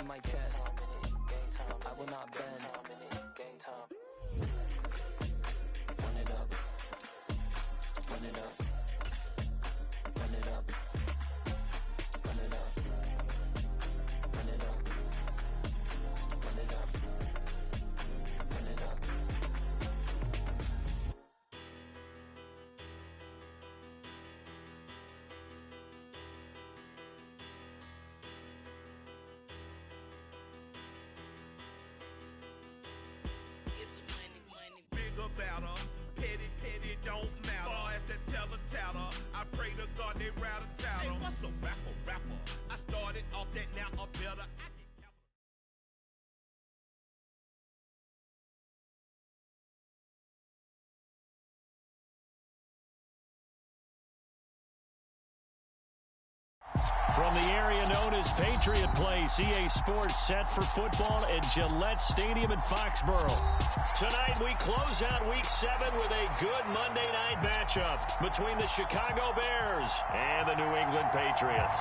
on my chest. I will not bend. Run it up. Run it up. Run it up. Run it up. Run it up. Run it up. Run it up. About them. Petty don't matter. Far as the teller, I pray to God they rattle tattle. Hey, what's a rapper? I started off that, now I'm better. I get From the area known as Patriot Place, EA Sports set for football at Gillette Stadium in Foxborough. Tonight we close out Week 7 with a good Monday night matchup between the Chicago Bears and the New England Patriots.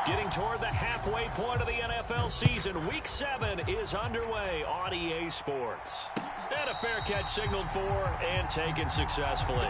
Getting toward the halfway point of the NFL season, Week 7 is underway on EA Sports. And a fair catch signaled for and taken successfully.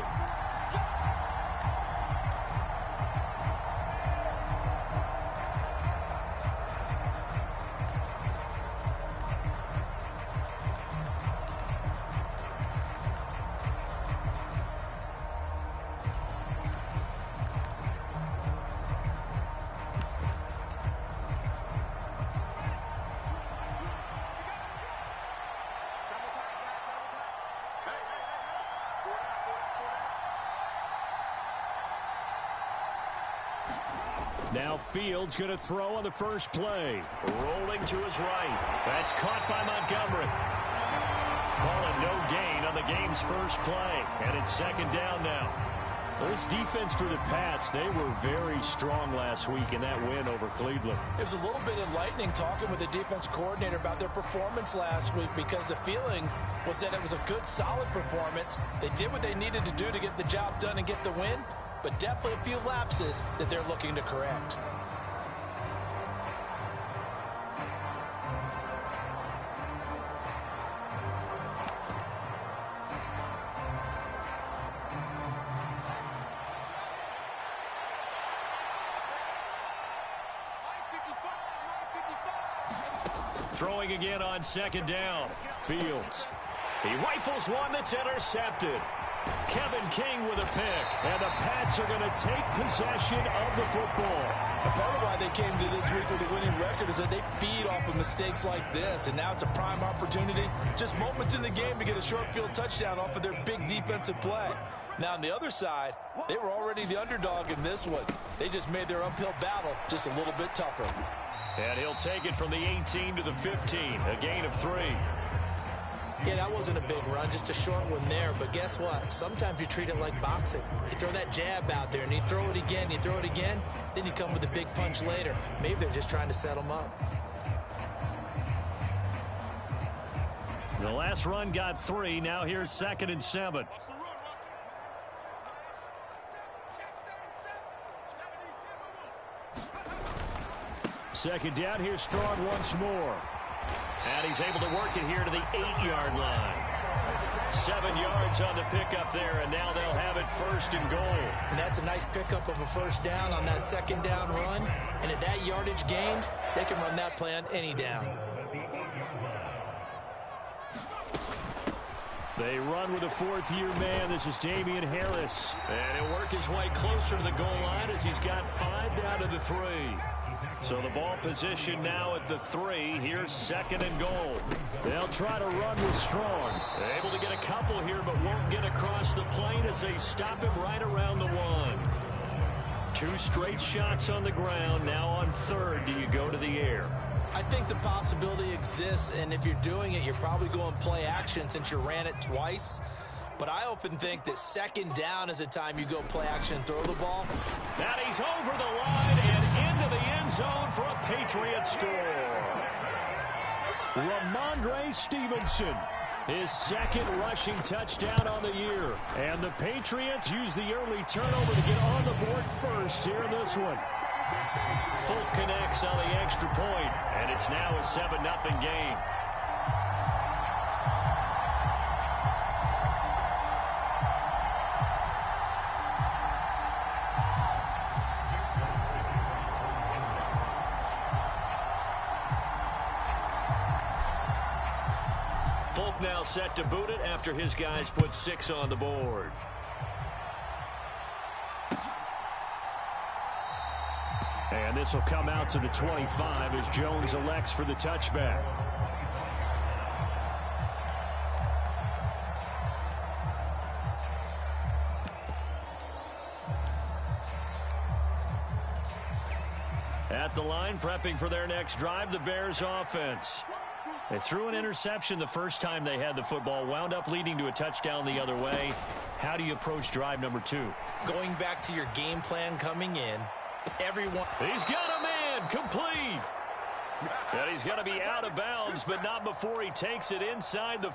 Now Fields going to throw on the first play. Rolling to his right. That's caught by Montgomery. Calling no gain on the game's first play. And it's second down now. This defense for the Pats, they were very strong last week in that win over Cleveland. It was a little bit enlightening talking with the defense coordinator about their performance last week, because the feeling was that it was a good, solid performance. They did what they needed to do to get the job done and get the win, but definitely a few lapses that they're looking to correct. Throwing again on second down. Fields. He rifles one that's intercepted. Kevin King with a pick. And the Pats are going to take possession of the football. A part of why they came to this week with a winning record is that they feed off of mistakes like this. And now it's a prime opportunity. Just moments in the game to get a short field touchdown off of their big defensive play. Now on the other side, they were already the underdog in this one. They just made their uphill battle just a little bit tougher. And he'll take it from the 18 to the 15. A gain of 3. Yeah, that wasn't a big run, just a short one there. But guess what? Sometimes you treat it like boxing. You throw that jab out there, and you throw it again, then you come with a big punch later. Maybe they're just trying to set them up. The last run got 3. Now here's 2nd and 7. Second down, here's Strong once more. And he's able to work it here to the 8-yard line. 7 yards on the pickup there, and now they'll have it 1st and goal. And that's a nice pickup of a first down on that second down run. And at that yardage gained, they can run that play on any down. They run with a 4th-year man. This is Damian Harris. And he'll work his way closer to the goal line as he's got 5 down to the 3. So the ball position now at the 3. Here's 2nd and goal. They'll try to run with Strong. They're able to get a couple here, but won't get across the plane as they stop him right around the 1. 2 straight shots on the ground. Now on 3rd, do you go to the air? I think the possibility exists, and if you're doing it, you're probably going play action since you ran it twice. But I often think that 2nd down is a time you go play action and throw the ball. And he's over the line and into the end zone for a Patriot score. Ramondre Stevenson His second rushing touchdown on the year. And the Patriots use the early turnover to get on the board first here in this one. Folk connects on the extra point, and it's now a 7-0 game. Folk now set to boot it after his guys put 6 on the board. And this will come out to the 25 as Jones elects for the touchback. At the line, prepping for their next drive, the Bears offense. They threw an interception the first time they had the football, wound up leading to a touchdown the other way. How do you approach drive number 2? Going back to your game plan coming in, everyone... He's got a man, complete. And he's going to be out of bounds, but not before he takes it inside the...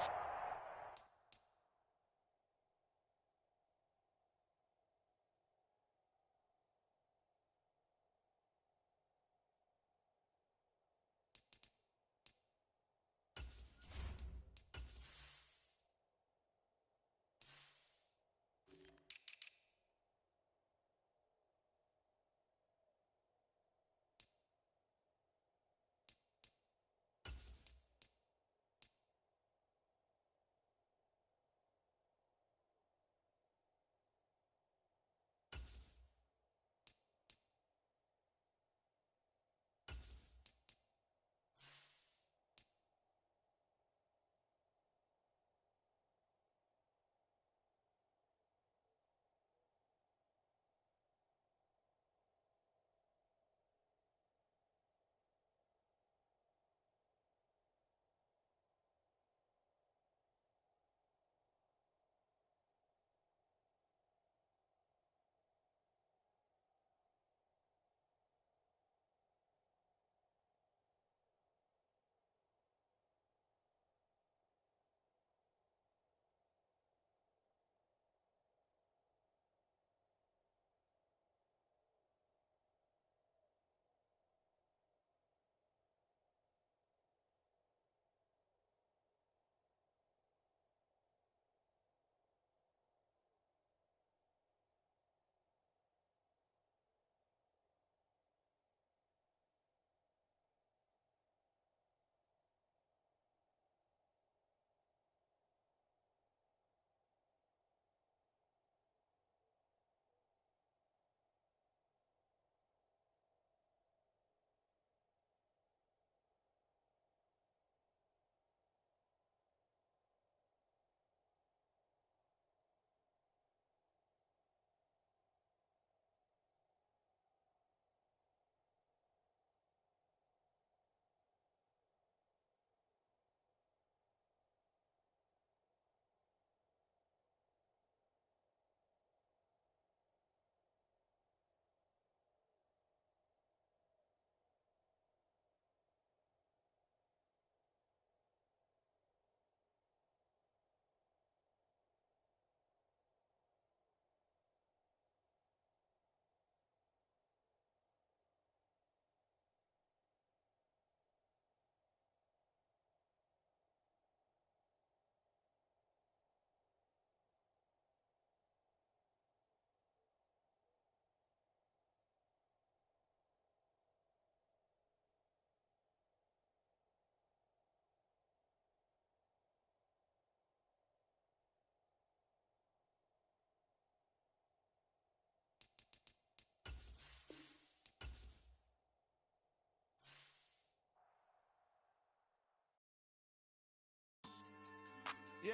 Yeah.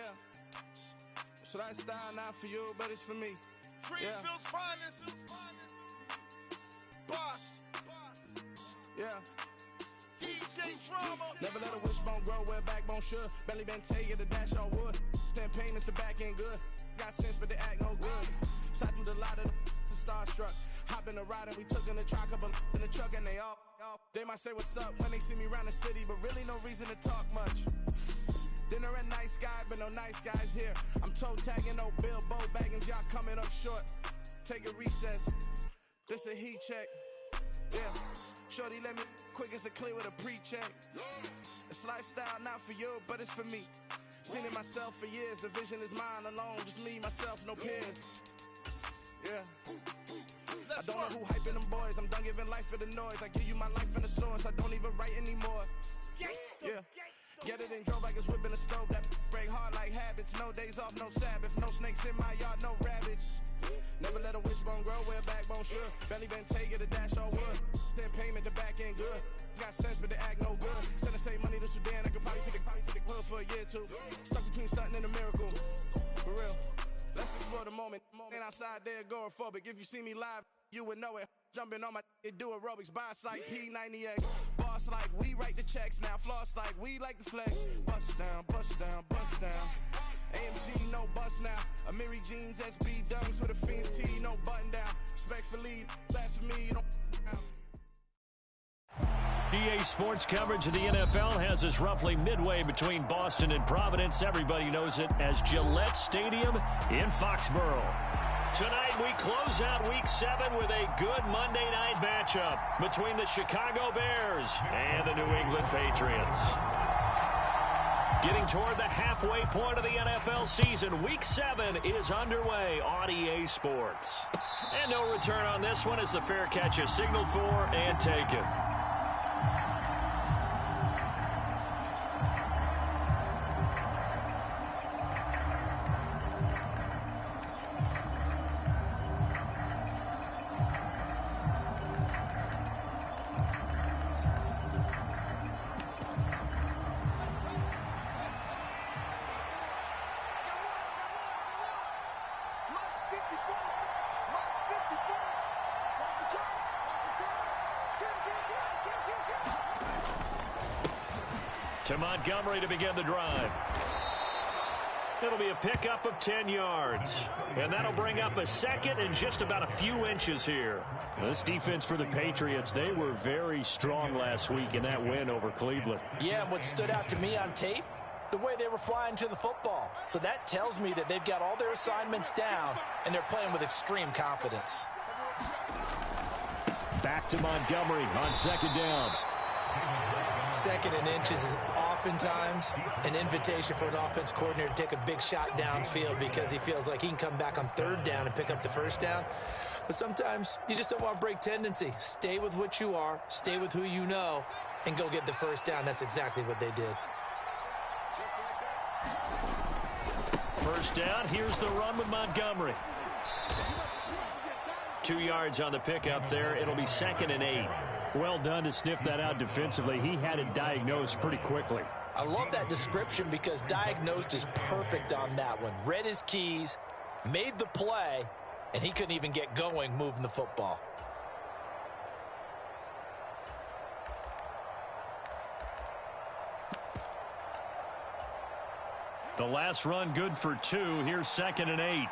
So that style not for you, but it's for me. Greenfield's finest. Boss. Yeah. DJ Drama. Never let a wishbone grow where backbone should. Belly been taking the dash on wood. Then payments the back end good. Got sense, but they act no good. Shot through the lot of the starstruck. Hop in the ride and we took in the truck, couple in the truck and they all. They might say what's up when they see me around the city, but really no reason to talk much. Dinner at Night Sky, but no nice guys here. I'm toe tagging, no Bilbo Baggins, y'all coming up short. Take a recess. This a heat check. Yeah. Shorty let me quick as a clear with a pre-check. It's lifestyle not for you, but it's for me. Seen it myself for years. The vision is mine alone. Just me, myself, no peers. Yeah. I don't know who hyping them boys. I'm done giving life for the noise. I give you my life in the source. I don't even write anymore. Yeah. Get it and drove like it's whipping a stove. That break hard like habits. No days off, no Sabbath. No snakes in my yard, no rabbits. Never let a wishbone grow where a backbone should. Belly been take it, a dash all wood. Then payment, the back end good. Got sense, but the act no good. Send the same money to Sudan. I could probably feed the hood for a year or two. Stuck between stunting and a miracle. For real. Let's explore the moment. Ain't outside there agoraphobic. If you see me live, you would know it. Jumping on my do aerobics. Boss like P90X. Boss like we write the checks now. Floss like we like the flex. Bust down, bust down, bust down. AMG, no bust now. Amiri jeans, SB dunks with a Fiends tee, no button down. Respectfully, that's for me, you don't EA Sports coverage of the NFL has us roughly midway between Boston and Providence. Everybody knows it as Gillette Stadium in Foxborough. Tonight we close out Week 7 with a good Monday night matchup between the Chicago Bears and the New England Patriots. Getting toward the halfway point of the NFL season, Week 7 is underway on EA Sports. And no return on this one as the fair catch is signaled for and taken. To Montgomery to begin the drive. It'll be a pickup of 10 yards. And that'll bring up a second and just about a few inches here. This defense for the Patriots, they were very strong last week in that win over Cleveland. Yeah, and what stood out to me on tape, the way they were flying to the football. So that tells me that they've got all their assignments down, and they're playing with extreme confidence. Back to Montgomery on second down. Second and inches is oftentimes an invitation for an offense coordinator to take a big shot downfield because he feels like he can come back on third down and pick up the first down. But sometimes you just don't want to break tendency. Stay with what you are, stay with who you know, and go get the first down. That's exactly what they did. First down, here's the run with Montgomery. 2 yards on the pickup there. It'll be second and 8. Well done to sniff that out defensively. He had it diagnosed pretty quickly. I love that description because diagnosed is perfect on that one. Read his keys, made the play, and he couldn't even get going moving the football. The last run good for 2. Here's second and 8.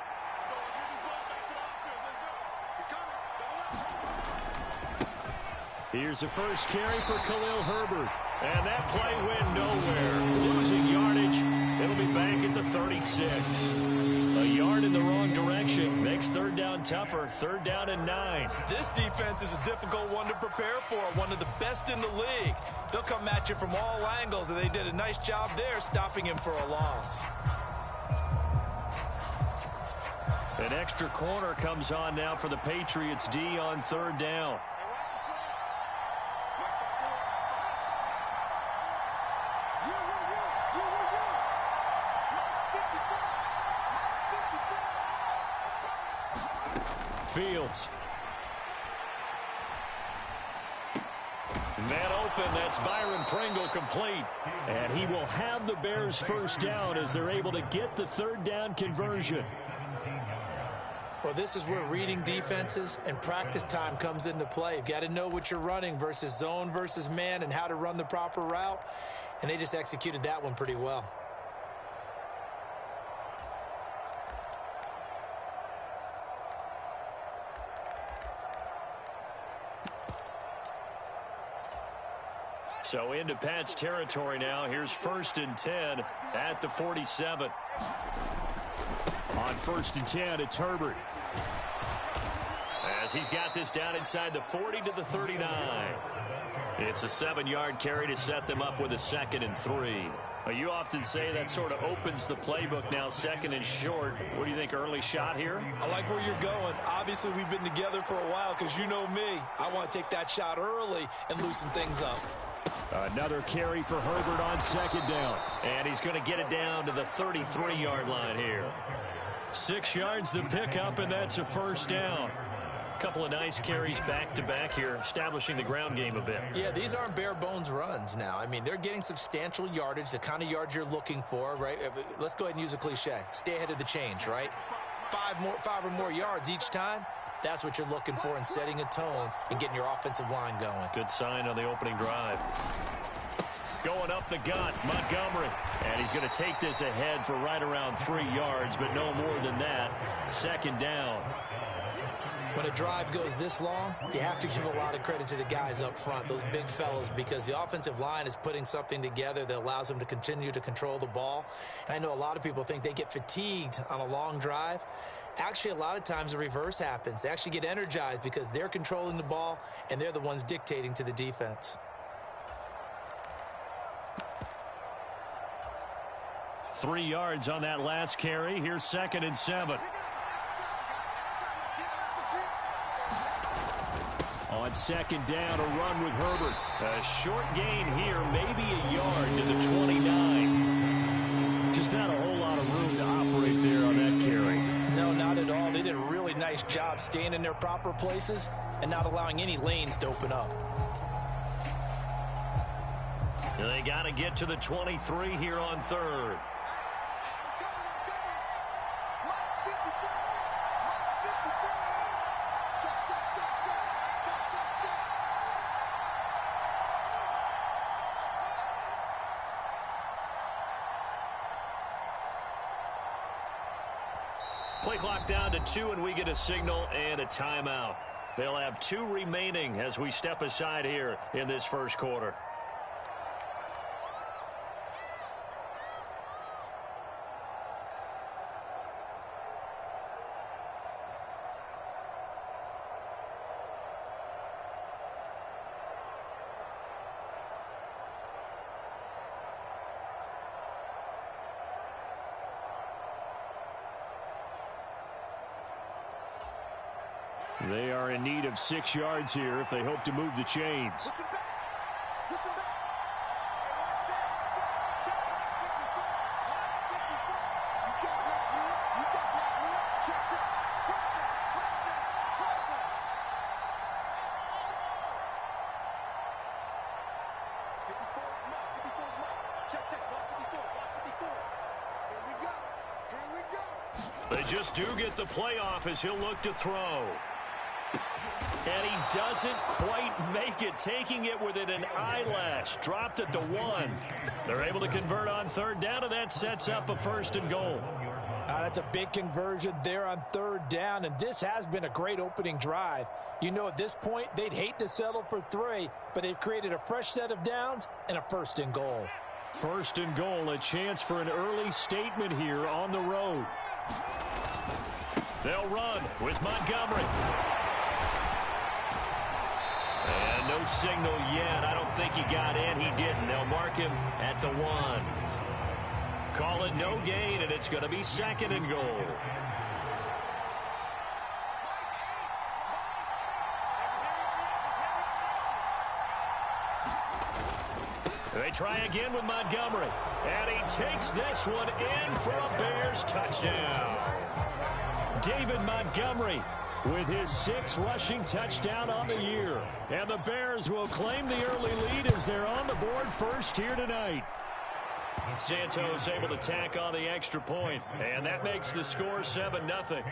Here's the first carry for Khalil Herbert. And that play went nowhere. Losing yardage. It'll be back at the 36. A yard in the wrong direction makes third down tougher. Third down and 9. This defense is a difficult one to prepare for. One of the best in the league. They'll come at you from all angles, and they did a nice job there stopping him for a loss. An extra corner comes on now for the Patriots D on third down. Fields. Man open, that's Byron Pringle complete. And he will have the Bears first down as they're able to get the third down conversion. Well, this is where reading defenses and practice time comes into play. You've got to know what you're running versus zone versus man and how to run the proper route. And they just executed that one pretty well. So into Pat's territory now. Here's 1st and 10 at the 47. On 1st and 10, it's Herbert. As he's got this down inside the 40 to the 39. It's a 7-yard carry to set them up with a 2nd and 3. Well, you often say that sort of opens the playbook now, 2nd and short. What do you think, early shot here? I like where you're going. Obviously, we've been together for a while because you know me. I want to take that shot early and loosen things up. Another carry for Herbert on 2nd down. And he's going to get it down to the 33-yard line here. 6 yards the pickup, and that's a 1st down. Couple of nice carries back-to-back here, establishing the ground game a bit. Yeah, these aren't bare-bones runs now. I mean, they're getting substantial yardage, the kind of yards you're looking for, right? Let's go ahead and use a cliche. Stay ahead of the change, right? 5 or more yards each time. That's what you're looking for in setting a tone and getting your offensive line going. Good sign on the opening drive. Going up the gut, Montgomery. And he's going to take this ahead for right around 3 yards, but no more than that. 2nd down. When a drive goes this long, you have to give a lot of credit to the guys up front, those big fellas, because the offensive line is putting something together that allows them to continue to control the ball. And I know a lot of people think they get fatigued on a long drive. Actually, a lot of times the reverse happens. They actually get energized because they're controlling the ball, and they're the ones dictating to the defense. Three yards on that last carry. Here's 2nd and 7. On 2nd down, a run with Herbert. A short gain here, maybe a yard to the 29. Just not a whole lot of room to operate there on that carry. No, not at all. They did a really nice job staying in their proper places and not allowing any lanes to open up. They got to get to the 23 here on 3rd. Play clock down to 2, and we get a signal and a timeout. They'll have 2 remaining as we step aside here in this first quarter. They are in need of 6 yards here if they hope to move the chains. They just do get the playoff as he'll look to throw. And he doesn't quite make it, taking it within an eyelash. Dropped it to 1. They're able to convert on 3rd down, and that sets up a 1st and goal. That's a big conversion there on 3rd down, and this has been a great opening drive. You know, at this point, they'd hate to settle for 3, but they've created a fresh set of downs and a 1st and goal. 1st and goal, a chance for an early statement here on the road. They'll run with Montgomery. And no signal yet. I don't think he got in. He didn't. They'll mark him at the 1. Call it no gain, and it's going to be 2nd and goal. They try again with Montgomery. And he takes this one in for a Bears touchdown. David Montgomery with his 6th rushing touchdown on the year. And the Bears will claim the early lead as they're on the board first here tonight. Santos able to tack on the extra point, and that makes the score 7-0.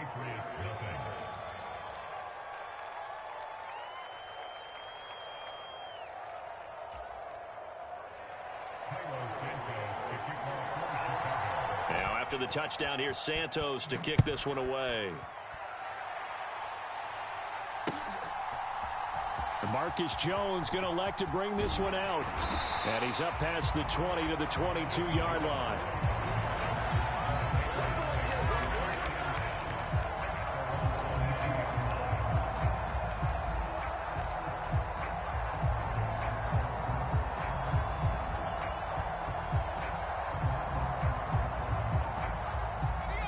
Now after the touchdown, here's Santos to kick this one away. Marcus Jones going to elect to bring this one out. And he's up past the 20 to the 22-yard line.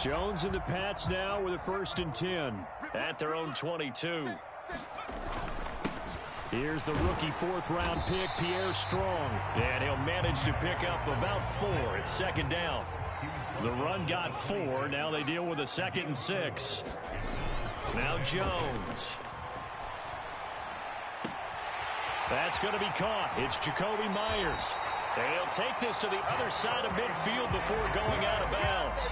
Jones and the Pats now with a 1st and 10 at their own 22. Here's the rookie 4th-round pick, Pierre Strong. And he'll manage to pick up about 4 at 2nd down. The run got 4. Now they deal with a 2nd and 6. Now Jones. That's going to be caught. It's Jacoby Myers. And he'll take this to the other side of midfield before going out of bounds.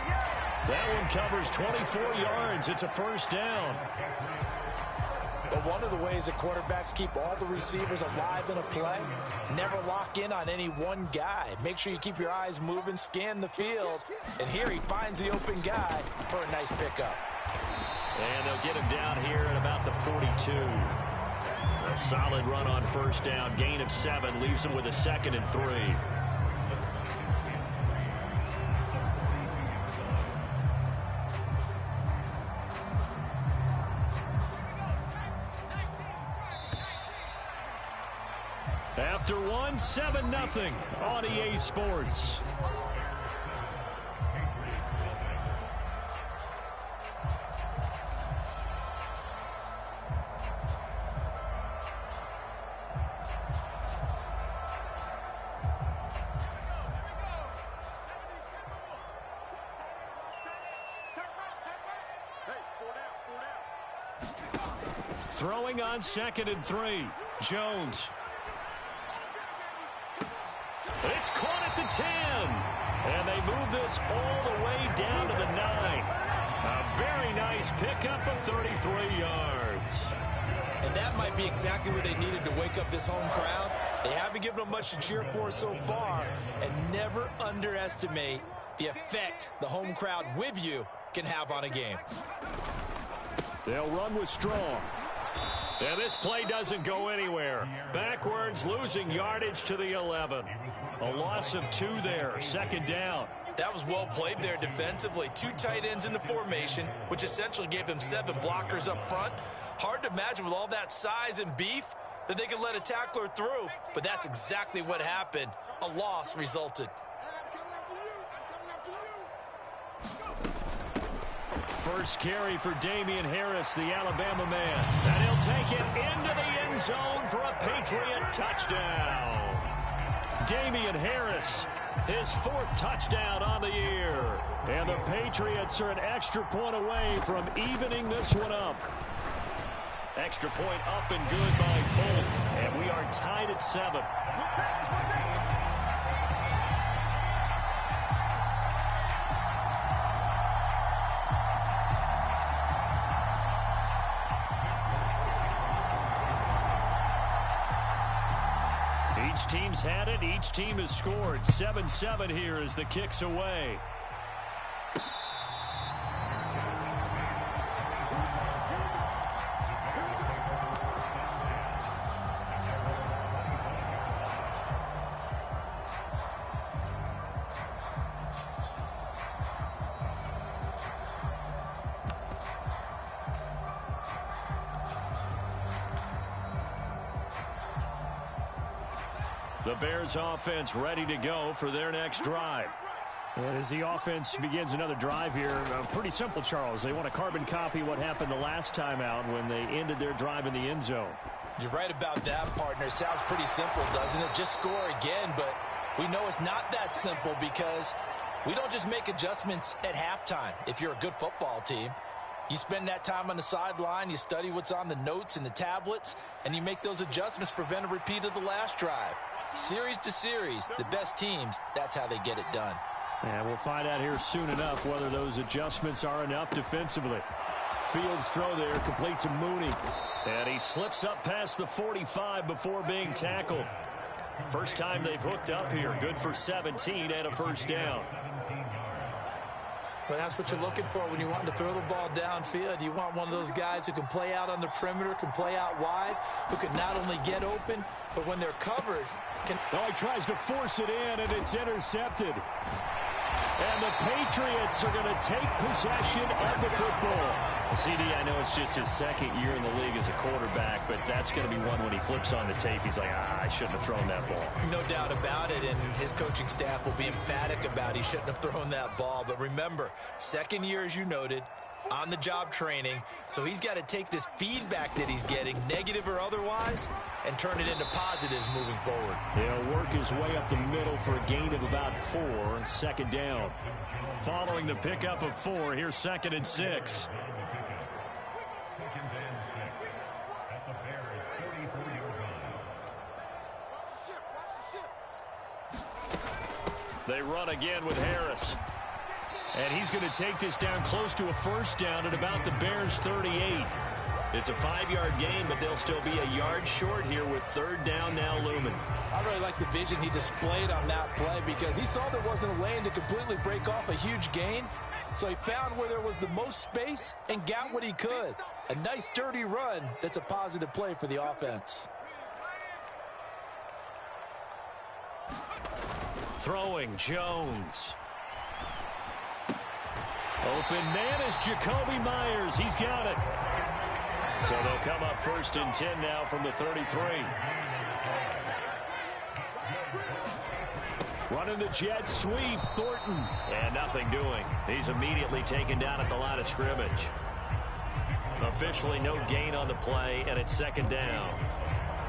That one covers 24 yards. It's a 1st down. But one of the ways that quarterbacks keep all the receivers alive in a play, never lock in on any one guy. Make sure you keep your eyes moving, scan the field. And here he finds the open guy for a nice pickup. And they'll get him down here at about the 42. A solid run on 1st down. Gain of 7 leaves him with a 2nd and 3. After 1, 7-0 on EA Sports. Throwing on 2nd and 3. Jones. It's caught at the 10. And they move this all the way down to the 9. A very nice pickup of 33 yards. And that might be exactly what they needed to wake up this home crowd. They haven't given them much to cheer for so far. And never underestimate the effect the home crowd with you can have on a game. They'll run with Strong. And this play doesn't go anywhere. Backwards, losing yardage to the 11. A loss of 2 there. 2nd down. That was well played there defensively. 2 tight ends in the formation, which essentially gave them 7 blockers up front. Hard to imagine with all that size and beef that they could let a tackler through. But that's exactly what happened. A loss resulted. First carry for Damian Harris, the Alabama man. And he'll take it into the end zone for a Patriot touchdown. Damian Harris, his 4th touchdown on the year. And the Patriots are an extra point away from evening this one up. Extra point up and good by Folk. And we are tied at 7. Each team's had it. Each team has scored. 7-7 here as the kick's away. The Bears offense ready to go for their next drive. And as the offense begins another drive here, pretty simple, Charles. They want to carbon copy what happened the last time out when they ended their drive in the end zone. You're right about that, partner. Sounds pretty simple, doesn't it? Just score again, but we know it's not that simple because we don't just make adjustments at halftime if you're a good football team. You spend that time on the sideline, you study what's on the notes and the tablets, and you make those adjustments to prevent a repeat of the last drive. Series to series, the best teams, that's how they get it done. And we'll find out here soon enough whether those adjustments are enough defensively. Fields throw there, complete to Mooney. And he slips up past the 45 before being tackled. First time they've hooked up here. Good for 17 and a 1st down. Well, that's what you're looking for when you want to throw the ball downfield. You want one of those guys who can play out on the perimeter, can play out wide, who can not only get open, but when they're covered, can... Oh, he tries to force it in, and it's intercepted. And the Patriots are going to take possession of the football. CD, I know it's just his second year in the league as a quarterback, but that's going to be one when he flips on the tape. He's like, I shouldn't have thrown that ball. No doubt about it, and his coaching staff will be emphatic about he shouldn't have thrown that ball. But remember, second year, as you noted, on-the-job training, so he's got to take this feedback that he's getting, negative or otherwise, and turn it into positives moving forward. He'll work his way up the middle for a gain of about 4, second down. Following the pickup of 4, here's 2nd and 6. They run again with Harris. And he's going to take this down close to a first down at about the Bears' 38. It's a 5-yard gain, but they'll still be a yard short here with 3rd down now looming. I really like the vision he displayed on that play because he saw there wasn't a lane to completely break off a huge gain. So he found where there was the most space and got what he could. A nice, dirty run that's a positive play for the offense. Throwing, Jones. Open man is Jacoby Myers. He's got it. So they'll come up 1st and 10 now from the 33. Running the jet sweep, Thornton. And nothing doing. He's immediately taken down at the line of scrimmage. Officially no gain on the play, and it's 2nd down.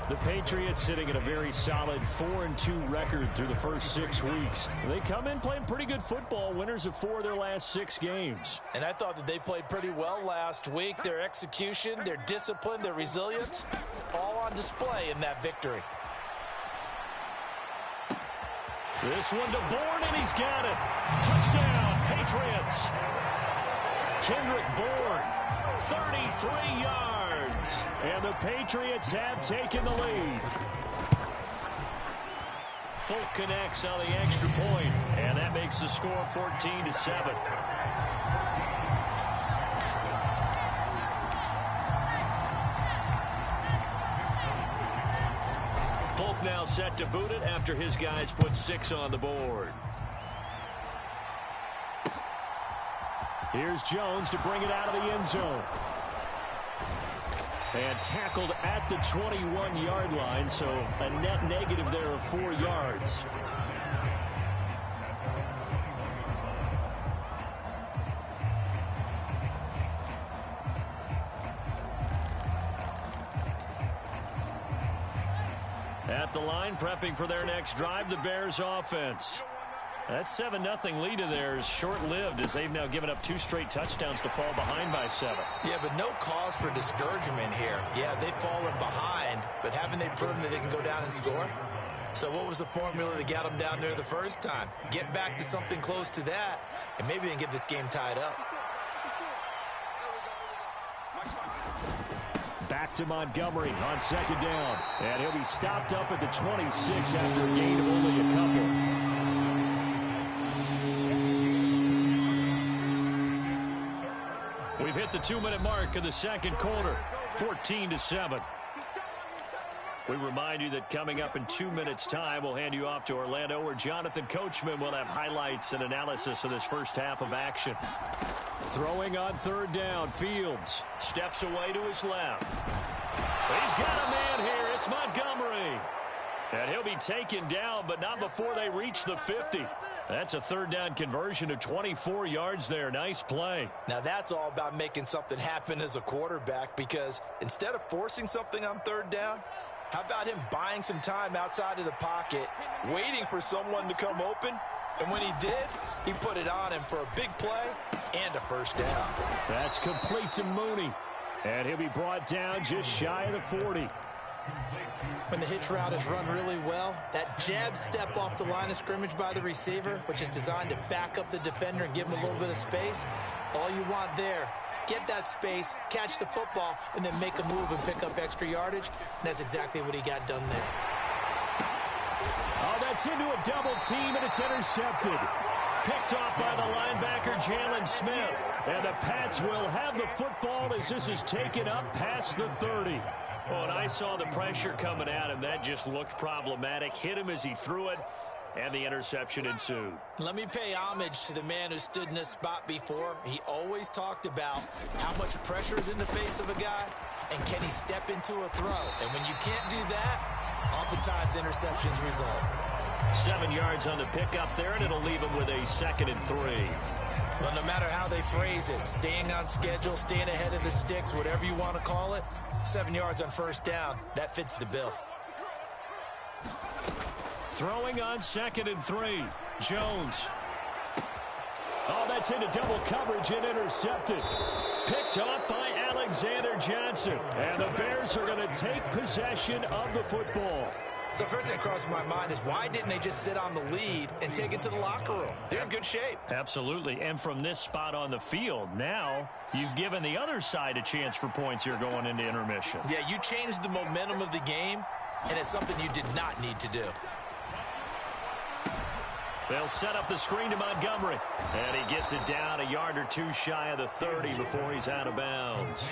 The Patriots sitting at a very solid 4-2 record through the first 6 weeks. They come in playing pretty good football, winners of 4 of their last 6 games. And I thought that they played pretty well last week. Their execution, their discipline, their resilience, all on display in that victory. This one to Bourne, and he's got it. Touchdown, Patriots. Kendrick Bourne, 33 yards. And the Patriots have taken the lead. Folk connects on the extra point, and that makes the score 14-7. Folk now set to boot it after his guys put 6 on the board. Here's Jones to bring it out of the end zone. And tackled at the 21-yard line, so a net negative there of 4 yards. At the line, prepping for their next drive, the Bears offense. That 7-0 lead of theirs short-lived as they've now given up 2 straight touchdowns to fall behind by 7. Yeah, but no cause for discouragement here. Yeah, they've fallen behind, but haven't they proven that they can go down and score? So what was the formula that got them down there the first time? Get back to something close to that, and maybe they can get this game tied up. Back to Montgomery on 2nd down. And he'll be stopped up at the 26 after a gain of only a couple. We've hit the 2-minute mark of the second quarter, 14-7. We remind you that coming up in 2 minutes' time, we'll hand you off to Orlando, where Jonathan Coachman will have highlights and analysis of this first half of action. Throwing on 3rd down, Fields steps away to his left. He's got a man here. It's Montgomery. And he'll be taken down, but not before they reach the 50. That's a 3rd down conversion of 24 yards there. Nice play. Now that's all about making something happen as a quarterback, because instead of forcing something on 3rd down, how about him buying some time outside of the pocket, waiting for someone to come open, and when he did, he put it on him for a big play and a 1st down. That's complete to Mooney, and he'll be brought down just shy of the 40. When the hitch route is run really well, that jab step off the line of scrimmage by the receiver, which is designed to back up the defender and give him a little bit of space, all you want there, get that space, catch the football, and then make a move and pick up extra yardage, and that's exactly what he got done there. Oh, that's into a double team, and it's intercepted. Picked off by the linebacker, Jalen Smith. And the Pats will have the football as this is taken up past the 30. Oh, and I saw the pressure coming at him. That just looked problematic. Hit him as he threw it, and the interception ensued. Let me pay homage to the man who stood in this spot before. He always talked about how much pressure is in the face of a guy, and can he step into a throw. And when you can't do that, oftentimes interceptions result. 7 yards on the pickup there, and it'll leave him with a 2nd and 3. Well, no matter how they phrase it, staying on schedule, staying ahead of the sticks, whatever you want to call it, 7 yards on first down, that fits the bill. Throwing on 2nd and 3. Jones. Oh, that's into double coverage and intercepted. Picked off by Alexander Johnson. And the Bears are going to take possession of the football. So first thing that crosses my mind is why didn't they just sit on the lead and take it to the locker room? They're in good shape. Absolutely. And from this spot on the field, now you've given the other side a chance for points here going into intermission. Yeah, you changed the momentum of the game, and it's something you did not need to do. They'll set up the screen to Montgomery. And he gets it down a yard or two shy of the 30 before he's out of bounds.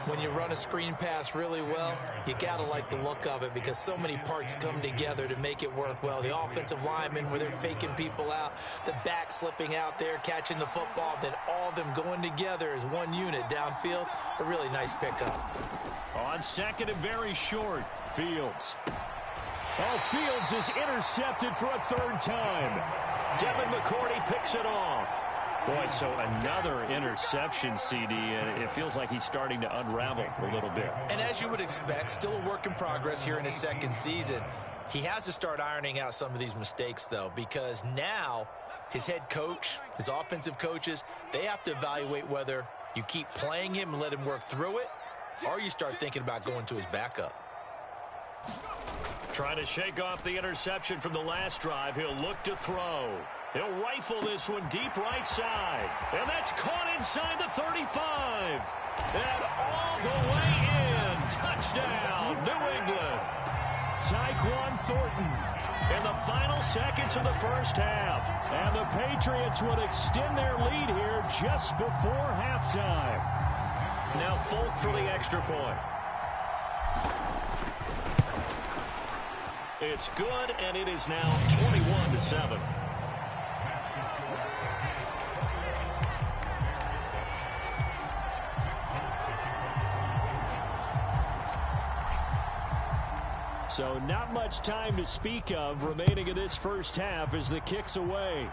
When you run a screen pass really well, you got to like the look of it because so many parts come together to make it work well. The offensive linemen where they're faking people out, the back slipping out there, catching the football, then all of them going together as one unit downfield. A really nice pickup. On 2nd and very short, Fields. Oh, Fields is intercepted for a 3rd time. Devin McCourty picks it off. Boy, so another interception, CD, and it feels like he's starting to unravel a little bit. And as you would expect, still a work in progress here in his 2nd season. He has to start ironing out some of these mistakes, though, because now his head coach, his offensive coaches, they have to evaluate whether you keep playing him and let him work through it, or you start thinking about going to his backup. Trying to shake off the interception from the last drive. He'll look to throw. He'll rifle this one deep right side. And that's caught inside the 35. And all the way in. Touchdown, New England. Tyquan Thornton in the final seconds of the first half. And the Patriots would extend their lead here just before halftime. Now Folk for the extra point. It's good, and it is now 21-7. So not much time to speak of remaining in this first half as the kick's away.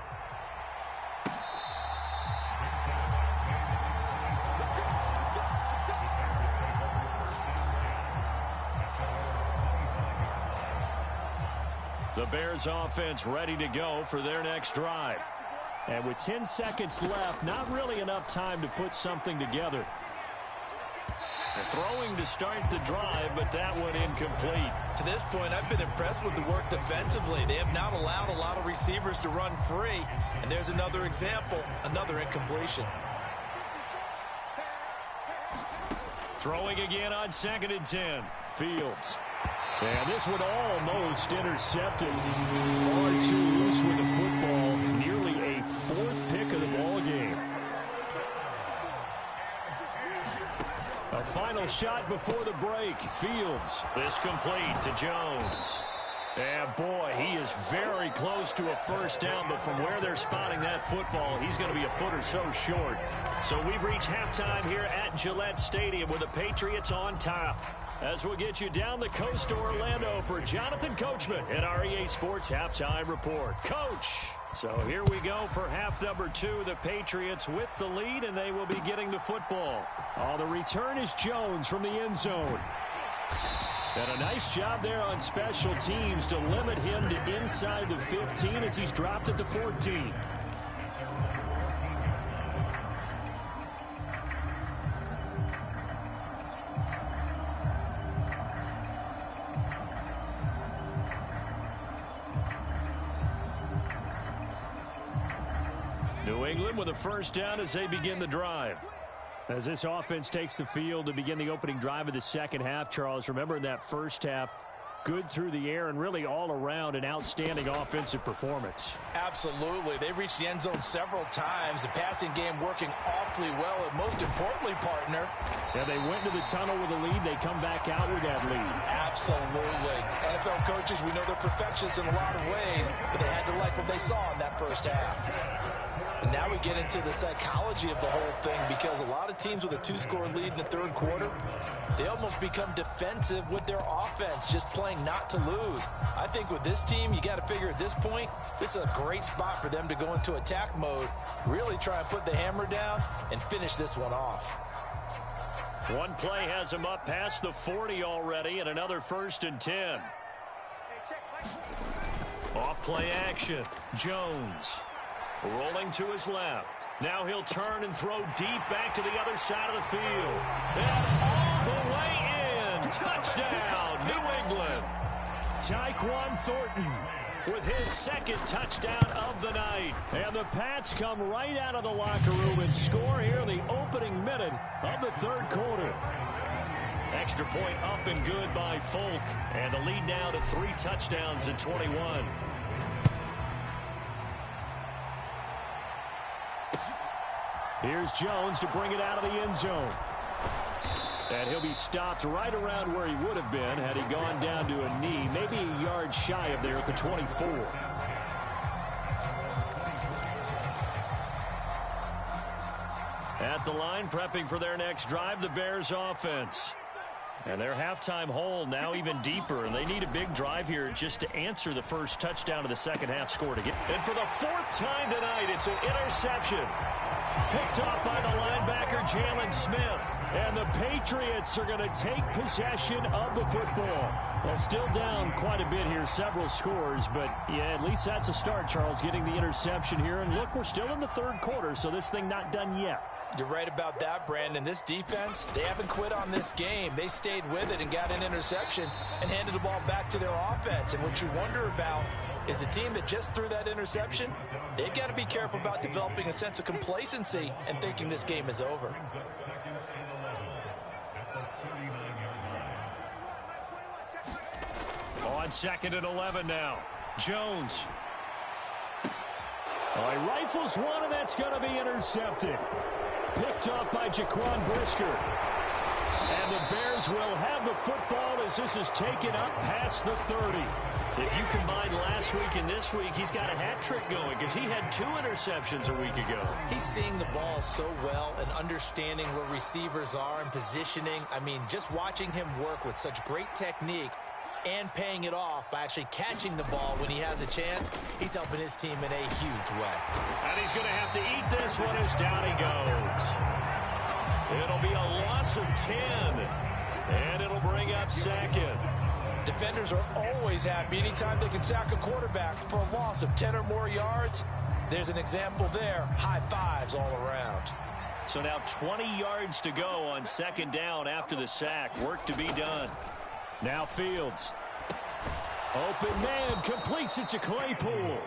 The Bears offense ready to go for their next drive. And with 10 seconds left, not really enough time to put something together. Throwing to start the drive, but that one incomplete. To this point, I've been impressed with the work defensively. They have not allowed a lot of receivers to run free. And there's another example, another incompletion. Throwing again on 2nd and 10. Fields. And this one almost intercepted. Far too loose with the football. Nearly a 4th pick of the ball game. A final shot before the break. Fields. This complete to Jones. And boy, he is very close to a first down, but from where they're spotting that football, he's going to be a foot or so short. So we've reached halftime here at Gillette Stadium with the Patriots on top. As we'll get you down the coast to Orlando for Jonathan Coachman at our EA Sports Halftime Report. Coach! So here we go for half number 2. The Patriots with the lead, and they will be getting the football. Oh, the return is Jones from the end zone. And a nice job there on special teams to limit him to inside the 15 as he's dropped at the 14. New England with a first down as they begin the drive. As this offense takes the field to begin the opening drive of the second half, Charles, remember in that first half, Good through the air and really all around an outstanding offensive performance. Absolutely. They've reached the end zone several times. The passing game working awfully well. And most importantly, partner. Yeah, they went to the tunnel with a lead. They come back out with that lead. Absolutely. NFL coaches, we know they're perfectionists in a lot of ways, but they had to like what they saw in that first half. And now we get into the psychology of the whole thing, because a lot of teams with a 2-score lead in the third quarter, they almost become defensive with their offense, just playing not to lose. I think with this team, you got to figure at this point, this is a great spot for them to go into attack mode, really try and put the hammer down and finish this one off. One play has him up past the 40 already, and another 1st and 10. Off play action. Jones rolling to his left. Now he'll turn and throw deep back to the other side of the field. And all the way in. Touchdown, New England. Tyquan Thornton with his 2nd touchdown of the night. And the Pats come right out of the locker room and score here in the opening minute of the 3rd quarter. Extra point up and good by Folk. And the lead now to 3 touchdowns at 21. Here's Jones to bring it out of the end zone. And he'll be stopped right around where he would have been had he gone down to a knee, maybe a yard shy of there at the 24. At the line, prepping for their next drive, the Bears offense. And their halftime hole now even deeper, and they need a big drive here just to answer the first touchdown of the second half score to get. And for the 4th time tonight, it's an interception. Picked off by the linebacker, Jalen Smith. And the Patriots are going to take possession of the football. Well, still down quite a bit here, several scores. But, yeah, at least that's a start, Charles, getting the interception here. And, look, we're still in the 3rd quarter, so this thing not done yet. You're right about that, Brandon. This defense, they haven't quit on this game. They stayed with it and got an interception and handed the ball back to their offense. And what you wonder about is the team that just threw that interception, they've got to be careful about developing a sense of complacency and thinking this game is over. On 2nd and 11 now. Jones. He rifles one, and that's going to be intercepted. Picked off by Jaquan Brisker. And the Bears will have the football as this is taken up past the 30. If you combine last week and this week, he's got a hat trick going because he had 2 interceptions a week ago. He's seeing the ball so well and understanding where receivers are and positioning. I mean, just watching him work with such great technique and paying it off by actually catching the ball when he has a chance, he's helping his team in a huge way. And he's going to have to eat this one as down he goes. It'll be a loss of 10, and it'll bring up 2nd. Defenders are always happy anytime they can sack a quarterback for a loss of 10 or more yards. There's an example there. High fives all around. So now 20 yards to go on 2nd down after the sack. Work to be done. Now Fields. Open man, completes it to Claypool.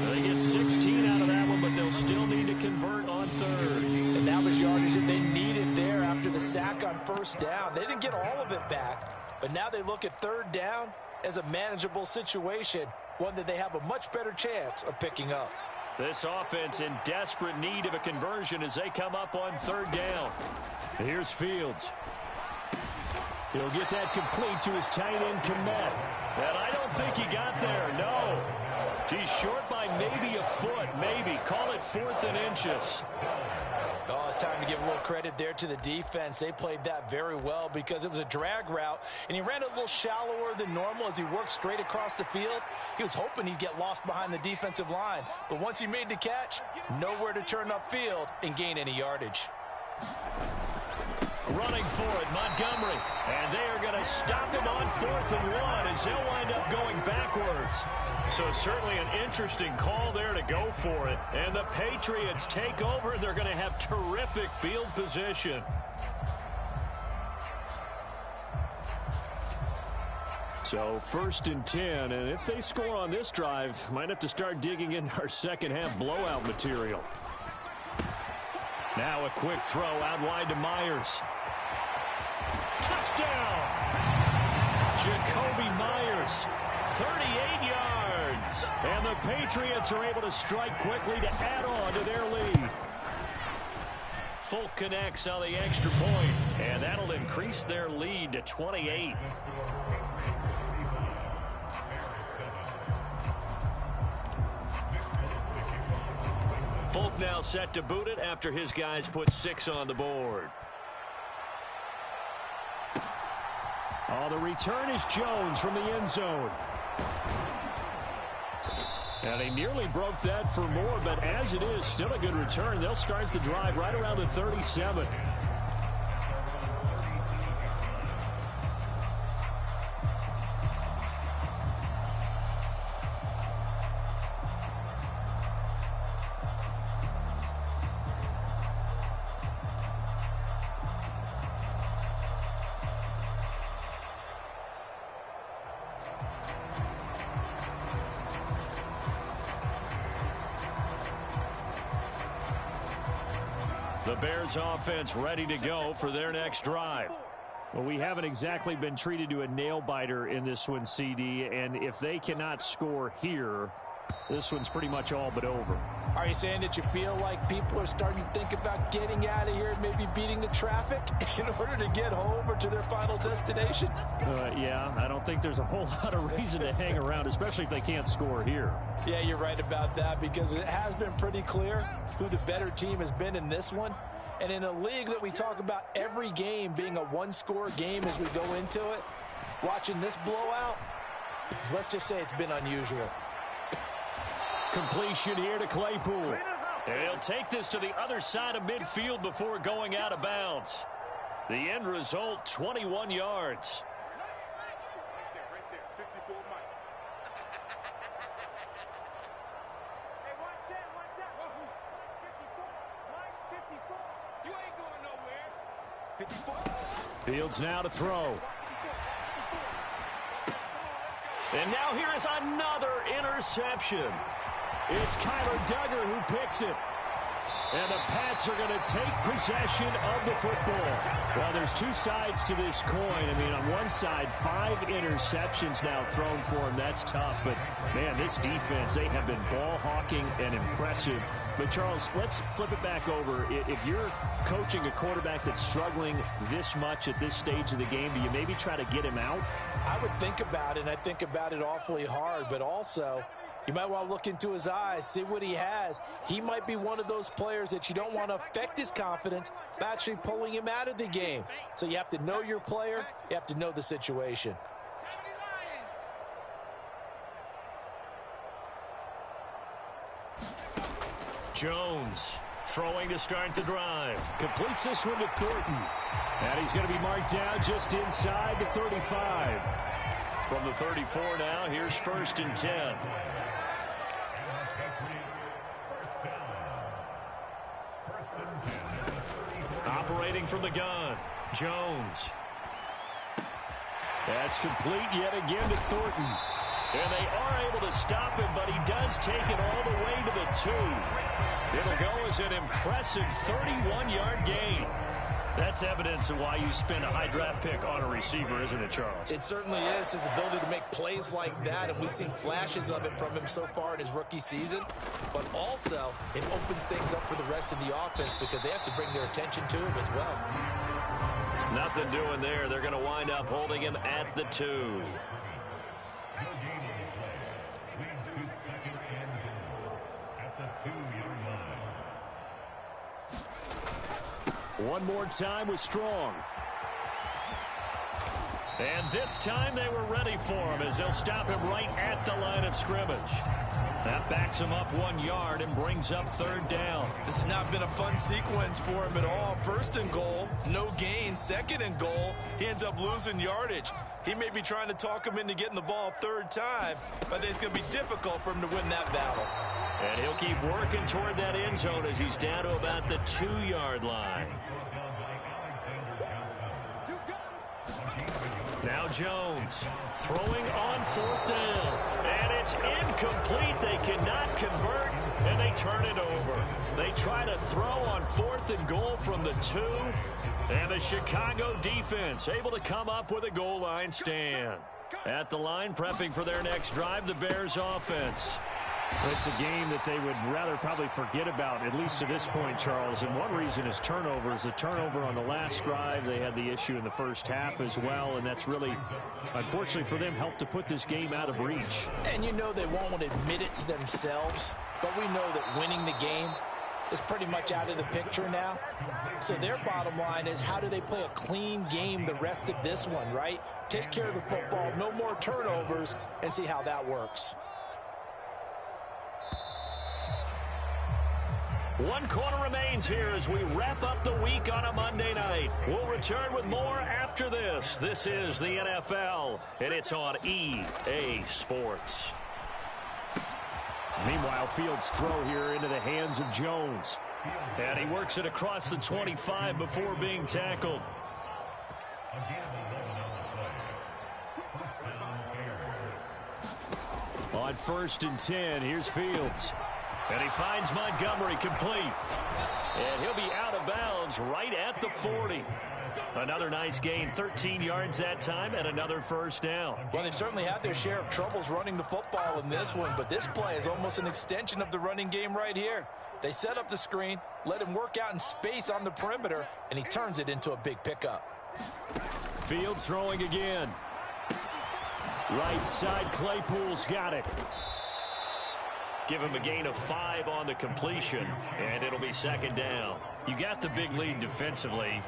They get 16 out of that one, but they'll still need to convert on 3rd. And that was yardage that they needed there after the sack on 1st down. They didn't get all of it back, but now they look at 3rd down as a manageable situation, one that they have a much better chance of picking up. This offense in desperate need of a conversion as they come up on 3rd down. Here's Fields. He'll get that complete to his tight end, Kmet. And I don't think he got there, no. He's short by maybe a foot, maybe. Call it 4th and inches. Oh, it's time to give a little credit there to the defense. They played that very well because it was a drag route, and he ran a little shallower than normal as he worked straight across the field. He was hoping he'd get lost behind the defensive line, but once he made the catch, nowhere to turn upfield and gain any yardage. Running for it, Montgomery. And they are going to stop him on 4th and 1 as they'll wind up going backwards. So certainly an interesting call there to go for it. And the Patriots take over, and they're going to have terrific field position. So 1st and 10, and if they score on this drive, might have to start digging in our second half blowout material. Now a quick throw out wide to Myers. Touchdown! Jacoby Myers, 38 yards. And the Patriots are able to strike quickly to add on to their lead. Folk connects on the extra point, and that'll increase their lead to 28. Folk now set to boot it after his guys put 6 on the board. Oh, the return is Jones from the end zone. And he nearly broke that for more, but as it is, still a good return. They'll start the drive right around the 37. The Bears offense ready to go for their next drive. Well, we haven't exactly been treated to a nail-biter in this one, CD, and if they cannot score here, this one's pretty much all but over. Are you saying that you feel like people are starting to think about getting out of here, maybe beating the traffic in order to get home or to their final destination? Yeah, I don't think there's a whole lot of reason to hang around, especially if they can't score here. Yeah, you're right about that, because it has been pretty clear who the better team has been in this one. And in a league that we talk about every game being a one-score game as we go into it, watching this blowout, let's just say it's been unusual. Completion here to Claypool. And he'll take this to the other side of midfield before going out of bounds. The end result, 21 yards. Fields now to throw. And now here is another interception. It's Kyler Duggar who picks it. And the Pats are going to take possession of the football. Well, there's two sides to this coin. I mean, on one side, 5 interceptions now thrown for him. That's tough. But, man, this defense, they have been ball hawking and impressive. But, Charles, let's flip it back over. If you're coaching a quarterback that's struggling this much at this stage of the game, do you maybe try to get him out? I would think about it, and I think about it awfully hard. But also, you might want to look into his eyes, see what he has. He might be one of those players that you don't want to affect his confidence by actually pulling him out of the game. So you have to know your player. You have to know the situation. Jones throwing to start the drive. Completes this one to Thornton. And he's going to be marked down just inside the 35. From the 34 now, here's 1st and 10. Operating from the gun, Jones. That's complete yet again to Thornton. And they are able to stop him, but he does take it all the way to the 2. It'll go as an impressive 31-yard gain. That's evidence of why you spend a high draft pick on a receiver, isn't it, Charles? It certainly is, his ability to make plays like that, and we've seen flashes of it from him so far in his rookie season. But also, it opens things up for the rest of the offense because they have to bring their attention to him as well. Nothing doing there. They're going to wind up holding him at the 2. One more time with Strong. And this time they were ready for him as they'll stop him right at the line of scrimmage. That backs him up 1 yard and brings up 3rd down. This has not been a fun sequence for him at all. 1st and goal, no gain. 2nd and goal, he ends up losing yardage. He may be trying to talk him into getting the ball 3rd time, but I think it's going to be difficult for him to win that battle. And he'll keep working toward that end zone as he's down to about the 2-yard line. Now Jones throwing on 4th down. And it's incomplete. They cannot convert, and they turn it over. They try to throw on 4th and goal from the 2, and the Chicago defense able to come up with a goal line stand. At the line, prepping for their next drive, the Bears offense. It's a game that they would rather probably forget about, at least to this point, Charles. And one reason is turnovers. A turnover on the last drive. They had the issue in the first half as well, and that's really, unfortunately for them, helped to put this game out of reach. And you know they won't admit it to themselves, but we know that winning the game is pretty much out of the picture now. So their bottom line is, how do they play a clean game the rest of this one, right? Take care of the football, no more turnovers, and see how that works. One quarter remains here as we wrap up the week on a Monday night. We'll return with more after this. This is the NFL, and it's on EA Sports. Meanwhile, Fields' throw here into the hands of Jones. And he works it across the 25 before being tackled. On 1st and 10, here's Fields. And he finds Montgomery complete. And he'll be out of bounds right at the 40. Another nice gain, 13 yards that time, and another first down. Well, they've certainly had their share of troubles running the football in this one, but this play is almost an extension of the running game right here. They set up the screen, let him work out in space on the perimeter, and he turns it into a big pickup. Fields throwing again. Right side, Claypool's got it. Give him a gain of 5 on the completion, and it'll be second down. You got the big lead defensively,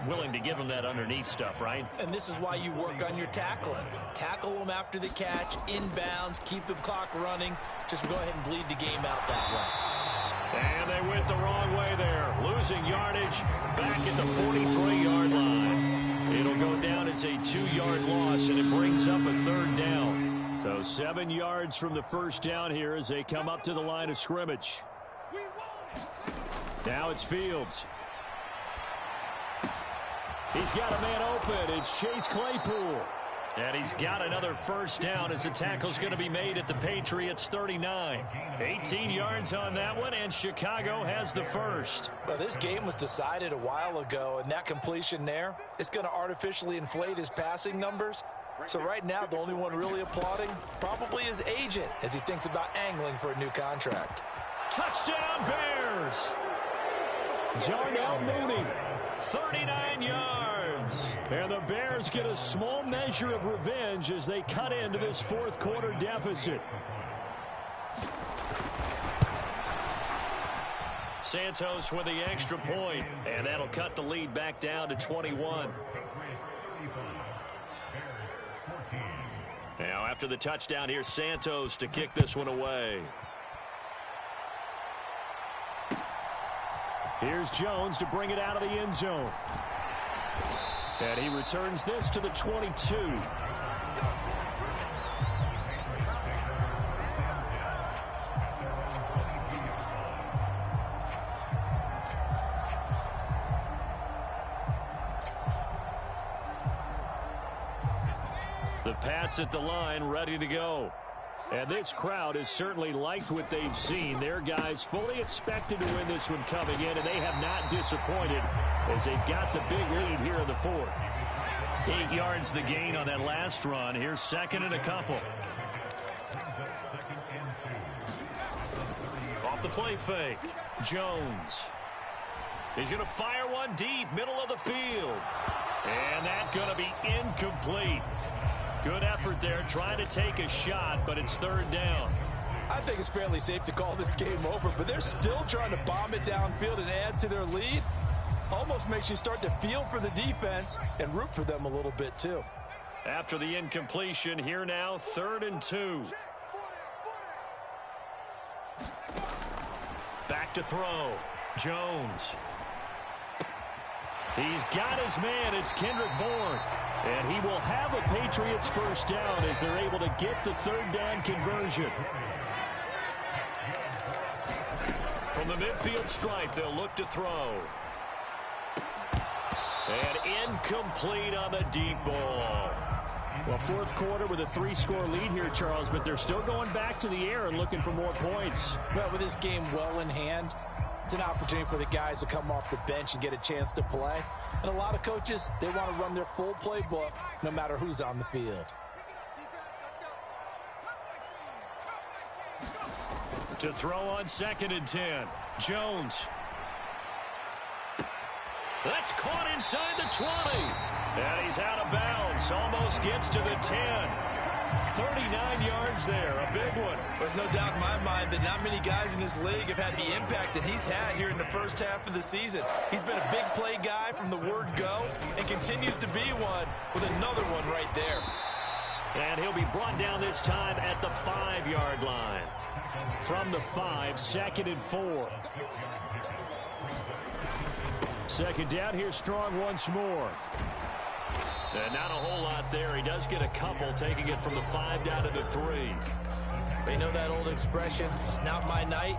willing to give him that underneath stuff, right? And this is why you work on your tackling. Tackle them after the catch, inbounds, keep the clock running. Just go ahead and bleed the game out that way. And they went the wrong way there, losing yardage back at the 43-yard line. It'll go down as a 2-yard loss, and it brings up a third down. So 7 yards from the first down here as they come up to the line of scrimmage. Now it's Fields. He's got a man open. It's Chase Claypool. And he's got another first down as the tackle's going to be made at the Patriots' 39. 18 yards on that one, and Chicago has the first. Well, this game was decided a while ago, and that completion there is going to artificially inflate his passing numbers. So right now, the only one really applauding probably his agent as he thinks about angling for a new contract. Touchdown, Bears! Darnell Mooney. 39 yards. And the Bears get a small measure of revenge as they cut into this fourth quarter deficit. Santos with the extra point, and that'll cut the lead back down to 21. Now, after the touchdown, here's Santos to kick this one away. Here's Jones to bring it out of the end zone. And he returns this to the 22. The Pats at the line, ready to go. And this crowd has certainly liked what they've seen. Their guys fully expected to win this one coming in, and they have not disappointed as they've got the big lead here in the fourth. 8 yards the gain on that last run. Here's second and a couple. Off the play fake. Jones. He's going to fire one deep, middle of the field. And that's going to be incomplete. Good effort there, trying to take a shot, but it's third down. I think it's fairly safe to call this game over, but they're still trying to bomb it downfield and add to their lead. Almost makes you start to feel for the defense and root for them a little bit, too. After the incompletion, here now, 3rd and 2. Back to throw. Jones. He's got his man. It's Kendrick Bourne. And he will have a Patriots first down as they're able to get the third down conversion. From the midfield stripe, they'll look to throw. And incomplete on the deep ball. Well, fourth quarter with a 3-score lead here, Charles, but they're still going back to the air and looking for more points. Well, with this game well in hand, it's an opportunity for the guys to come off the bench and get a chance to play. And a lot of coaches, they want to run their full playbook no matter who's on the field. To throw on 2nd and 10, Jones. That's caught inside the 20. And he's out of bounds. Almost gets to the 10. 39 yards there. A big one. There's no doubt in my mind that not many guys in this league have had the impact that he's had here in the first half of the season. He's been a big play guy from the word go and continues to be one with another one right there. And he'll be brought down this time at the 5-yard line. From the 5, 2nd and 4. Second down, here's Strong once more. And not a whole lot there. He does get a couple, taking it from the 5 down to the 3. You know that old expression, it's not my night?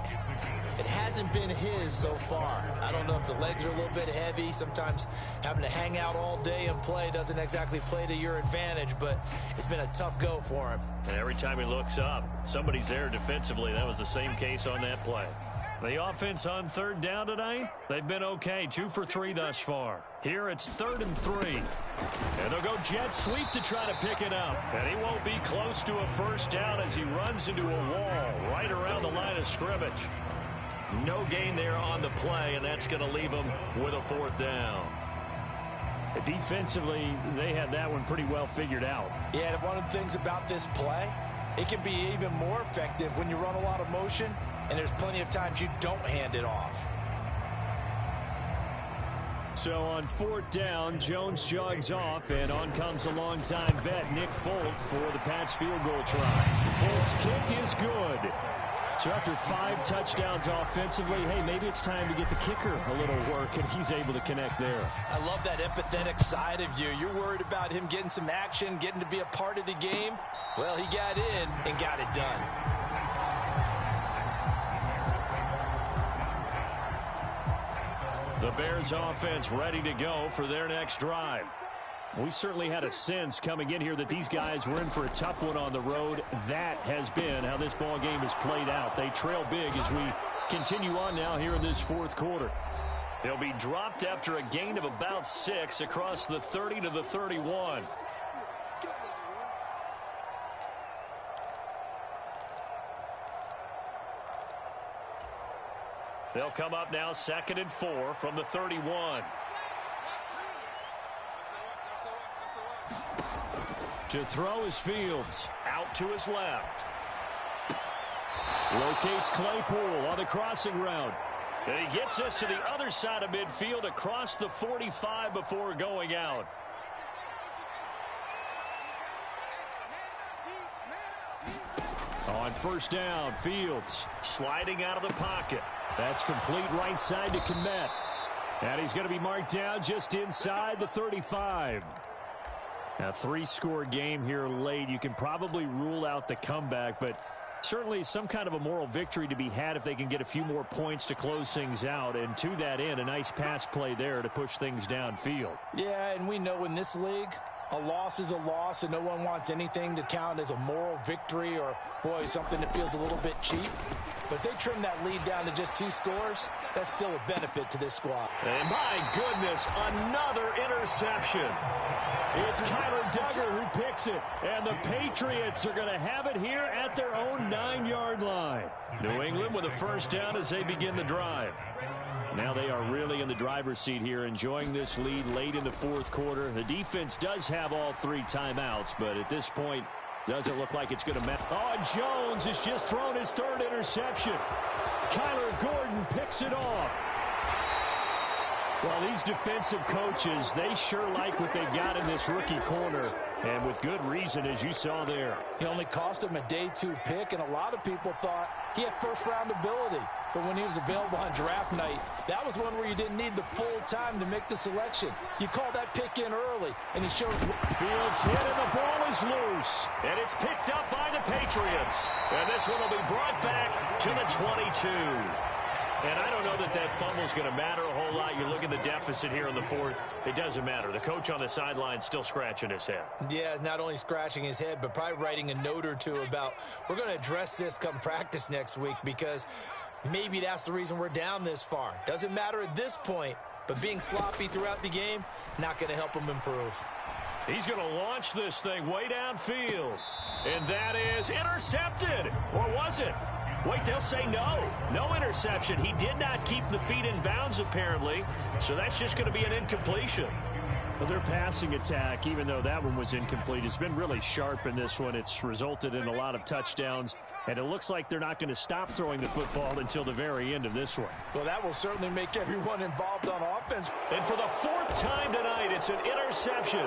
It hasn't been his so far. I don't know if the legs are a little bit heavy. Sometimes having to hang out all day and play doesn't exactly play to your advantage, but it's been a tough go for him. And every time he looks up, somebody's there defensively. That was the same case on that play. The offense on 3rd down tonight, they've been okay. 2 for 3 thus far. Here it's 3rd and 3. And they'll go jet sweep to try to pick it up. And he won't be close to a first down as he runs into a wall right around the line of scrimmage. No gain there on the play, and that's going to leave him with a 4th down. Defensively, they had that one pretty well figured out. Yeah, and one of the things about this play, it can be even more effective when you run a lot of motion, and there's plenty of times you don't hand it off. So on 4th down, Jones jogs off, and on comes a longtime vet, Nick Folk, for the Pats field goal try. Folk's kick is good. So after 5 touchdowns offensively, hey, maybe it's time to get the kicker a little work, and he's able to connect there. I love that empathetic side of you. You're worried about him getting some action, getting to be a part of the game. Well, he got in and got it done. The Bears offense ready to go for their next drive. We certainly had a sense coming in here that these guys were in for a tough one on the road. That has been how this ball game has played out. They trail big as we continue on now here in this 4th quarter. They'll be dropped after a gain of about 6 across the 30 to the 31. They'll come up now 2nd and 4 from the 31. To throw is Fields. Out to his left. Locates Claypool on the crossing route. And he gets us to the other side of midfield across the 45 before going out. On 1st down, Fields sliding out of the pocket. That's complete right side to Kmet. And he's going to be marked down just inside the 35. A 3-score game here late. You can probably rule out the comeback, but certainly some kind of a moral victory to be had if they can get a few more points to close things out. And to that end, a nice pass play there to push things downfield. Yeah, and we know in this league, a loss is a loss, and no one wants anything to count as a moral victory or, boy, something that feels a little bit cheap. But if they trim that lead down to just 2 scores, that's still a benefit to this squad. And my goodness, another interception. It's Kyler Duggar who picks it, and the Patriots are going to have it here at their own 9-yard line. New England with a first down as they begin the drive. Now they are really in the driver's seat here, enjoying this lead late in the 4th quarter. The defense does have all 3 timeouts, but at this point, doesn't look like it's going to matter. Oh, Jones has just thrown his 3rd interception. Kyler Gordon picks it off. Well, these defensive coaches, they sure like what they've got in this rookie corner, and with good reason, as you saw there. He only cost him a day 2 pick, and a lot of people thought he had first-round ability. But when he was available on draft night, that was one where you didn't need the full time to make the selection. You call that pick in early, and he shows. Fields hit, and the ball is loose. And it's picked up by the Patriots. And this one will be brought back to the 22. And I don't know that that fumble is going to matter a whole lot. You look at the deficit here in the fourth. It doesn't matter. The coach on the sideline still scratching his head. Yeah, not only scratching his head, but probably writing a note or two about, we're going to address this come practice next week, because maybe that's the reason we're down this far. Doesn't matter at this point, but being sloppy throughout the game, not going to help him improve. He's going to launch this thing way downfield. And that is intercepted. Or was it? Wait, they'll say no. No interception. He did not keep the feet in bounds, apparently. So that's just going to be an incompletion. Well, their passing attack, even though that one was incomplete, has been really sharp in this one. It's resulted in a lot of touchdowns, and it looks like they're not going to stop throwing the football until the very end of this one. Well, that will certainly make everyone involved on offense. And for the fourth time tonight, it's an interception.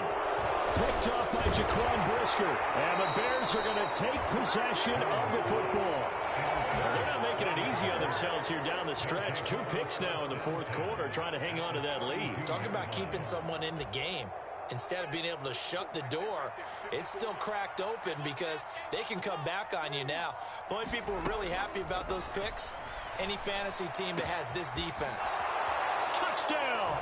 Picked up by Jaquan Brisker, and the Bears are going to take possession of the football. They're not making it easy on themselves here down the stretch. 2 picks now in the fourth quarter, trying to hang on to that lead. Talk about keeping someone in the game. Instead of being able to shut the door, it's still cracked open because they can come back on you now. The only people who are really happy about those picks, any fantasy team that has this defense. Touchdown!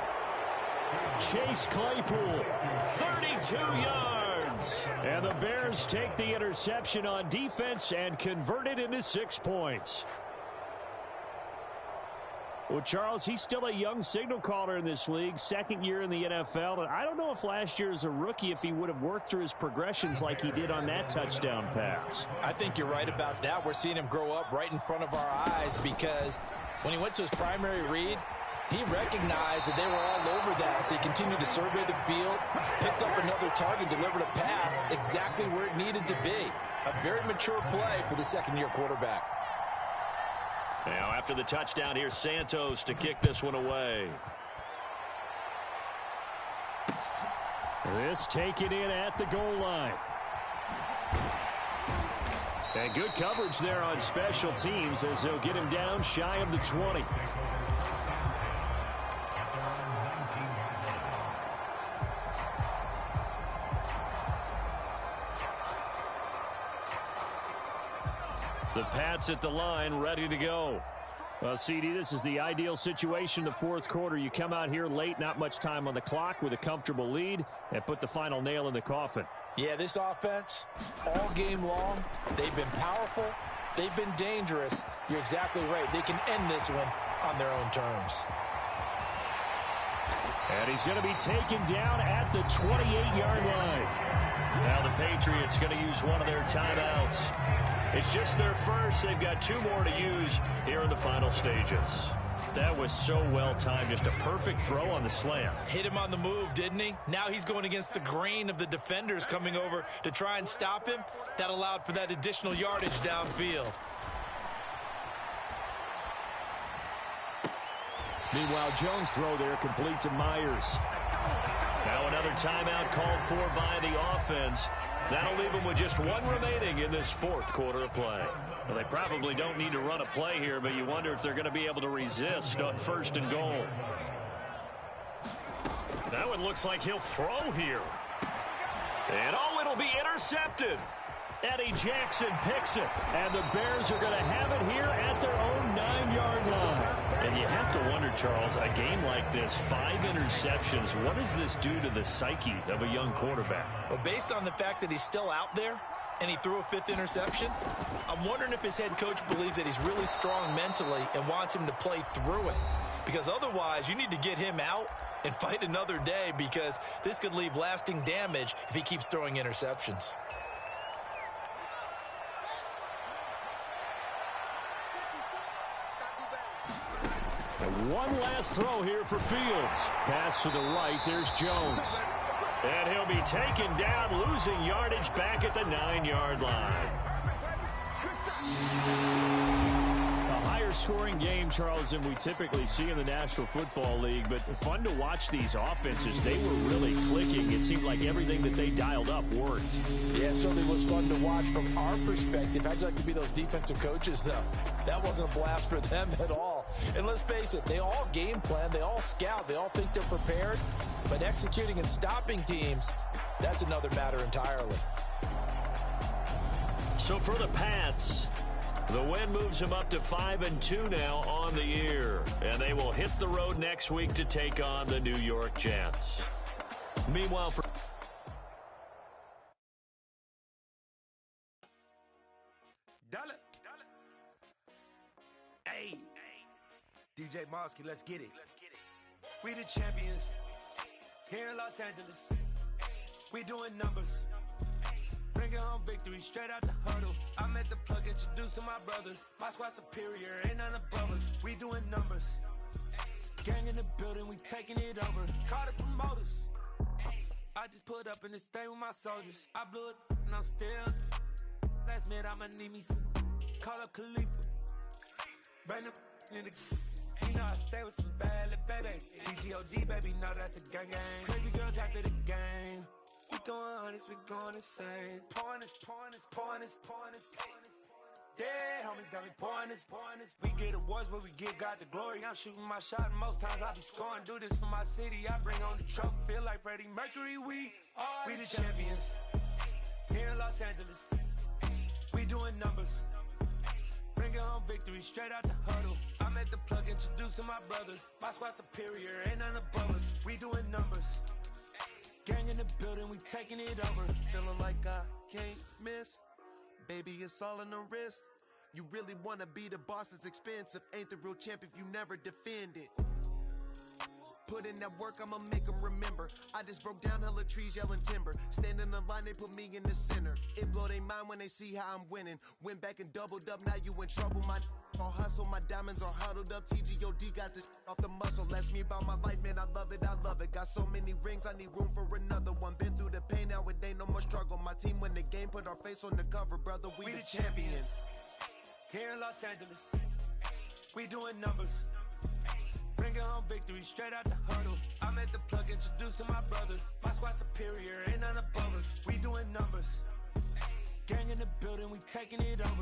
Chase Claypool, 32 yards. And the Bears take the interception on defense and convert it into 6 points. Well, Charles, he's still a young signal caller in this league, second year in the NFL. And I don't know if last year as a rookie, if he would have worked through his progressions like he did on that touchdown pass. I think you're right about that. We're seeing him grow up right in front of our eyes, because when he went to his primary read, he recognized that they were all over that, so he continued to survey the field, picked up another target, delivered a pass exactly where it needed to be. A very mature play for the second-year quarterback. Now, after the touchdown, here's Santos to kick this one away. This taken in at the goal line. And good coverage there on special teams as they'll get him down shy of the 20. The Pats at the line, ready to go. Well, CD, this is the ideal situation, the fourth quarter. You come out here late, not much time on the clock, with a comfortable lead, and put the final nail in the coffin. Yeah, this offense, all game long, they've been powerful, they've been dangerous. You're exactly right. They can end this one on their own terms. And he's going to be taken down at the 28-yard line. Now the Patriots going to use one of their timeouts. It's just their first. They've got 2 more to use here in the final stages. That was so well timed. Just a perfect throw on the slam. Hit him on the move, didn't he? Now he's going against the grain of the defenders coming over to try and stop him. That allowed for that additional yardage downfield. Meanwhile, Jones' throw there complete to Myers. Now another timeout called for by the offense. That'll leave them with just 1 remaining in this fourth quarter of play. Well, they probably don't need to run a play here, but you wonder if they're going to be able to resist on 1st and goal. That one looks like he'll throw here. And oh, it'll be intercepted. Eddie Jackson picks it. And the Bears are going to have it here at their own 9-yard line. And you have to wonder, Charles, a game like this, 5 interceptions, what does this do to the psyche of a young quarterback? Well, based on the fact that he's still out there and he threw a 5th interception, I'm wondering if his head coach believes that he's really strong mentally and wants him to play through it. Because otherwise, you need to get him out and fight another day, because this could leave lasting damage if he keeps throwing interceptions. One last throw here for Fields. Pass to the right. There's Jones. And he'll be taken down, losing yardage back at the 9-yard line. A higher scoring game, Charles, than we typically see in the National Football League, but fun to watch these offenses. They were really clicking. It seemed like everything that they dialed up worked. Yeah, it certainly was fun to watch from our perspective. How'd you like to be those defensive coaches, though? That wasn't a blast for them at all. And let's face it, they all game plan, they all scout, they all think they're prepared, but executing and stopping teams, that's another matter entirely. So for the Pats, The win moves them up to 5-2 now on the year. And they will hit the road next week to take on the New York Jets. Meanwhile, for Hey, DJ Mosky, let's get it. We the champions here in Los Angeles. We doing numbers. Bringing home victory straight out the huddle. I'm at the plug, introduced to my brothers. My squad superior, ain't none above us. We doing numbers. Gang in the building, we taking it over. Call the promoters. I just put up in this thing with my soldiers. I blew it and I'm still. Last minute I'ma need me some. Call up Khalifa. Bring the in the. You know I stay with some bad little baby. TGOD baby, know that's a gang gang. Crazy girls after the game. We going honest, we going insane. Pouring this. Dead homies got me pouring this. We get awards, but we give God the glory. I'm shooting my shot, and most times I be scoring. Do this for my city, I bring on the trophy. Feel like Freddie Mercury, we the champions. Here in Los Angeles, we doing numbers. Bringing home victory straight out the huddle. I'm at the plug, introduced to my brothers. My squad superior, ain't none above us. We doing numbers. Gang in the building, we taking it over. Feeling like I can't miss. Baby, it's all in the wrist. You really wanna be the boss, it's expensive. Ain't the real champ if you never defend it. Put in that work, I'ma make them remember. I just broke down hella trees, yelling timber. Stand in the line, they put me in the center. It blow their mind when they see how I'm winning. Went back and doubled up, now you in trouble. My all hustle, my diamonds are huddled up. TGOD got this off the muscle. That's me about my life, man, I love it. Got so many rings, I need room for another one. Been through the pain, now it ain't no more struggle. My team win the game, put our face on the cover. Brother, we the champions. Here in Los Angeles, we doing numbers. Bringing home victory straight out the huddle. I'm at the plug, introduced to my brothers. My squad superior, ain't none above us. We doing numbers. Gang in the building, we taking it over.